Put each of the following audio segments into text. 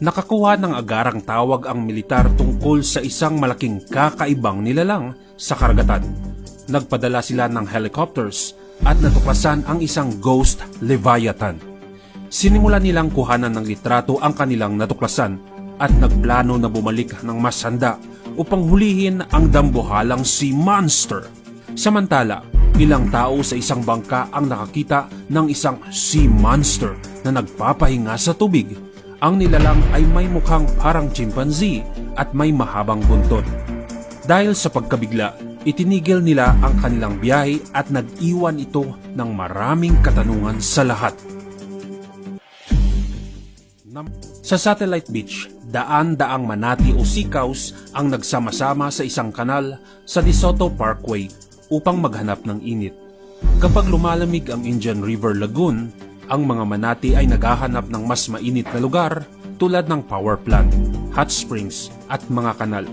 Nakakuha ng agarang tawag ang militar tungkol sa isang malaking kakaibang nilalang sa karagatan. Nagpadala sila ng helicopters at natuklasan ang isang ghost leviathan. Sinimulan nilang kuhanan ng litrato ang kanilang natuklasan at nagplano na bumalik ng mas handa upang hulihin ang dambuhalang sea monster. Samantala, ilang tao sa isang bangka ang nakakita ng isang sea monster na nagpapahinga sa tubig. Ang nilalang ay may mukhang parang chimpanzee at may mahabang buntot. Dahil sa pagkabigla, itinigil nila ang kanilang biyahe at nag-iwan ito ng maraming katanungan sa lahat. Sa Satellite Beach, daan-daang manati o sea cows ang nagsama-sama sa isang kanal sa DeSoto Parkway upang maghanap ng init. Kapag lumalamig ang Indian River Lagoon, ang mga manati ay naghahanap ng mas mainit na lugar tulad ng power plant, hot springs at mga kanal.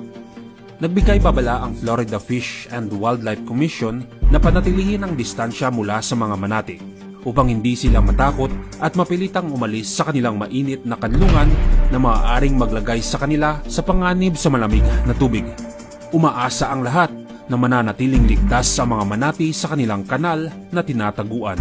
Nagbigay babala ang Florida Fish and Wildlife Commission na panatilihin ang distansya mula sa mga manati upang hindi sila matakot at mapilitang umalis sa kanilang mainit na kanlungan na maaaring maglagay sa kanila sa panganib sa malamig na tubig. Umaasa ang lahat na mananatiling ligtas sa mga manati sa kanilang kanal na tinataguan.